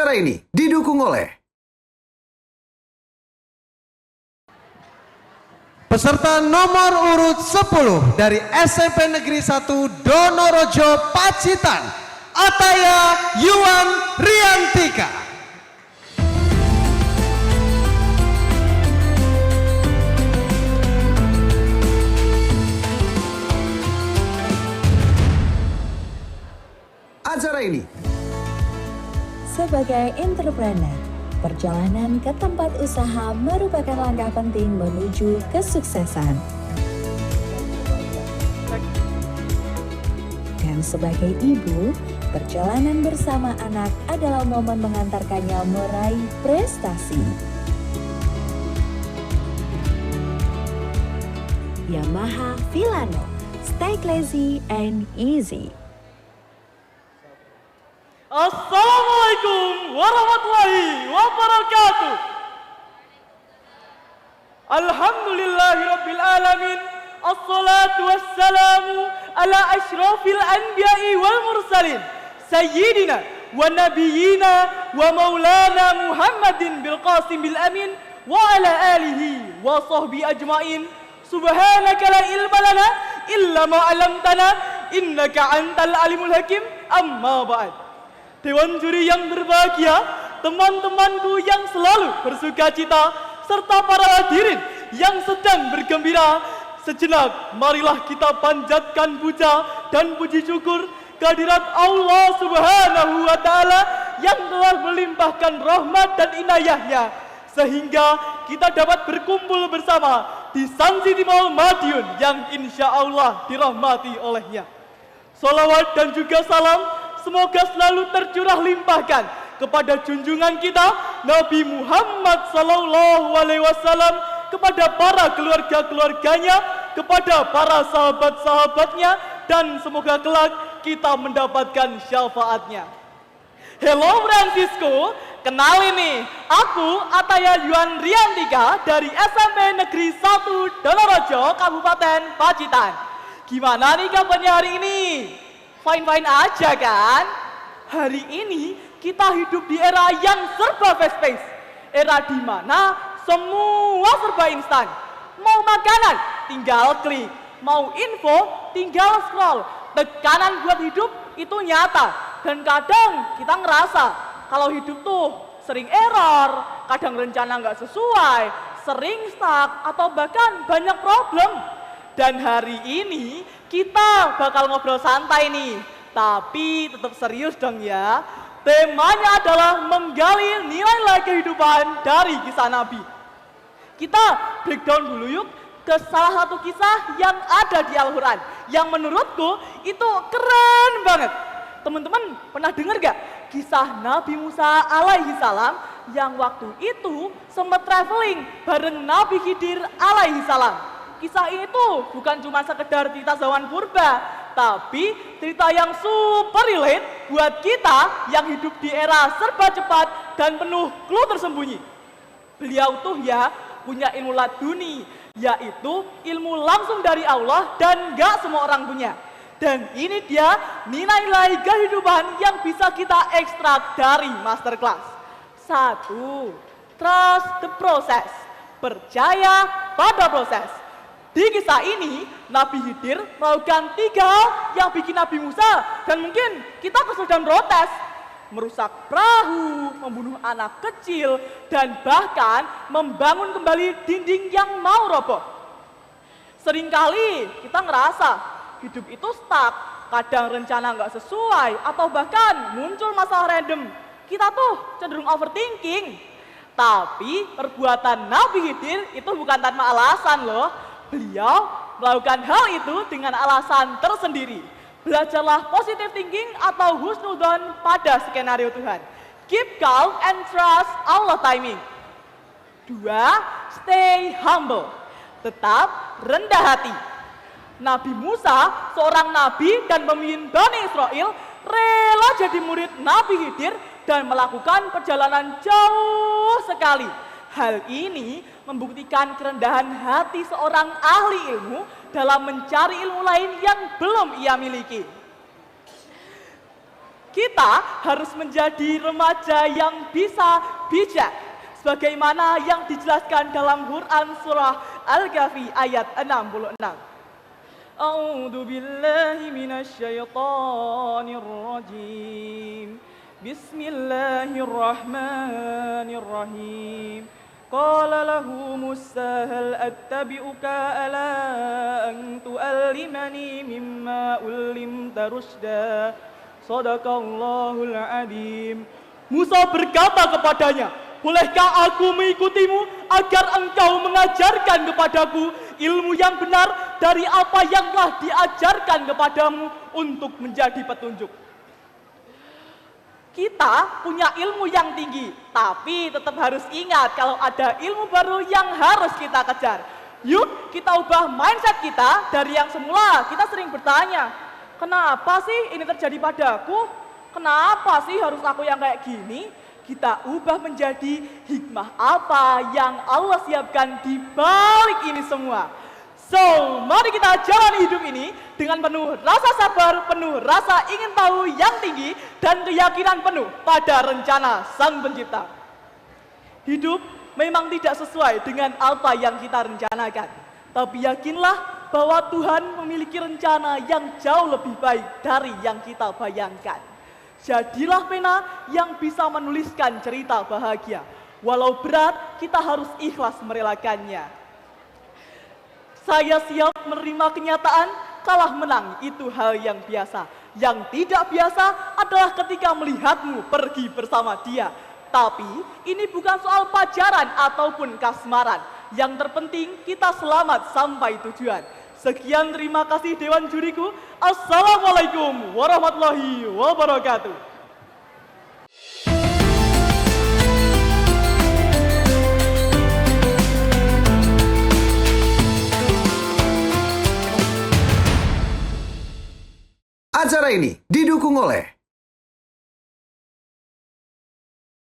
Acara ini didukung oleh peserta nomor urut 10 dari SMP Negeri 1 Donorojo Pacitan, Ataya Yuan Riantika. acara ini sebagai entrepreneur. Perjalanan ke tempat usaha merupakan langkah penting menuju kesuksesan. Dan sebagai ibu, perjalanan bersama anak adalah momen mengantarkannya meraih prestasi. Yamaha Filano, stay classy and easy. Assalamualaikum warahmatullahi wabarakatuh. Alhamdulillahirabbil alamin. Assalatu wassalamu ala asyrafil anbiya'i wal mursalin sayyidina wa nabiyyina wa maulana Muhammadin bil qasimil amin wa ala alihi wa sahbihi ajmain. Subhanaka la ilma lana illa ma 'allamtana innaka antal alimul hakim. Amma ba'd. Dewan juri yang berbahagia, teman-temanku yang selalu bersuka cita, serta para hadirin yang sedang bergembira, sejenak marilah kita panjatkan puja dan puji syukur kehadirat Allah Subhanahu wa Ta'ala yang telah melimpahkan rahmat dan inayahnya, sehingga kita dapat berkumpul bersama di Sang Siti Maul Madiun yang insya Allah dirahmati olehnya. Salawat dan juga salam semoga selalu tercurah limpahkan kepada junjungan kita Nabi Muhammad sallallahu alaihi wasallam, kepada para keluarga-keluarganya, kepada para sahabat-sahabatnya, dan semoga kelak kita mendapatkan syafaatnya. Hello Francisco, kenal ini, aku Ataya Yuan Riantika dari SMP Negeri 1 Donorojo, Kabupaten Pacitan. Gimana nih kabarnya hari ini? Fine-fine aja kan? Hari ini kita hidup di era yang serba fast-paced. Era di mana semua serba instan. Mau makanan, tinggal klik. Mau info, tinggal scroll. Tekanan buat hidup itu nyata. Dan kadang kita ngerasa kalau hidup tuh sering error, kadang rencana nggak sesuai, sering stuck, atau bahkan banyak problem. Dan hari ini kita bakal ngobrol santai nih, tapi tetap serius dong ya. Temanya adalah menggali nilai-nilai kehidupan dari kisah Nabi. Kita breakdown dulu yuk ke salah satu kisah yang ada di Al-Quran, yang menurutku itu keren banget. Teman-teman pernah dengar gak kisah Nabi Musa alaihi salam yang waktu itu sempat traveling bareng Nabi Khidir alaihi salam? Kisah ini tuh bukan cuma sekedar cerita zaman purba, tapi cerita yang super relate buat kita yang hidup di era serba cepat dan penuh clue tersembunyi. Beliau tuh ya punya ilmu laduni, yaitu ilmu langsung dari Allah dan gak semua orang punya. Dan ini dia nilai-nilai kehidupan yang bisa kita ekstrak dari masterclass. 1. Trust the process. Percaya pada proses. Di kisah ini, Nabi Khidir melakukan 3 hal yang bikin Nabi Musa dan mungkin kita kesel dan protes. Merusak perahu, membunuh anak kecil, dan bahkan membangun kembali dinding yang mau roboh. Seringkali kita ngerasa hidup itu stuck, kadang rencana nggak sesuai, atau bahkan muncul masalah random. Kita tuh cenderung overthinking. Tapi perbuatan Nabi Khidir itu bukan tanpa alasan loh. Beliau melakukan hal itu dengan alasan tersendiri. Belajarlah positive thinking atau husnudon pada skenario Tuhan. Keep calm and trust Allah timing. 2. Stay humble. Tetap rendah hati. Nabi Musa, seorang nabi dan pemimpin Bani Israel, rela jadi murid Nabi Khidir dan melakukan perjalanan jauh sekali. Hal ini membuktikan kerendahan hati seorang ahli ilmu dalam mencari ilmu lain yang belum ia miliki. Kita harus menjadi remaja yang bisa bijak, sebagaimana yang dijelaskan dalam Quran surah Al-Kahfi ayat 66. A'udzu billahi minasyaitonir rajim. Bismillahirrahmanirrahim. Qala lahu Musa hal attabi'uka ala an tu'allimani mimma ullimta rusyda. Shadaqallahul adzim. Musa berkata kepadanya, bolehkah aku mengikutimu agar engkau mengajarkan kepadaku ilmu yang benar dari apa yang telah diajarkan kepadamu untuk menjadi petunjuk. Kita punya ilmu yang tinggi, tapi tetap harus ingat kalau ada ilmu baru yang harus kita kejar. Yuk kita ubah mindset kita dari yang semula kita sering bertanya, kenapa sih ini terjadi padaku? Kenapa sih harus aku yang kayak gini? Kita ubah menjadi hikmah apa yang Allah siapkan di balik ini semua. So, mari kita jalani hidup ini dengan penuh rasa sabar, penuh rasa ingin tahu yang tinggi, dan keyakinan penuh pada rencana Sang Pencipta. Hidup memang tidak sesuai dengan apa yang kita rencanakan, tapi yakinlah bahwa Tuhan memiliki rencana yang jauh lebih baik dari yang kita bayangkan. Jadilah pena yang bisa menuliskan cerita bahagia. Walau berat, kita harus ikhlas merelakannya. Saya siap menerima kenyataan, kalah menang itu hal yang biasa. Yang tidak biasa adalah ketika melihatmu pergi bersama dia. Tapi ini bukan soal pacaran ataupun kasmaran. Yang terpenting kita selamat sampai tujuan. Sekian, terima kasih Dewan Juriku. Assalamualaikum warahmatullahi wabarakatuh. Acara ini didukung oleh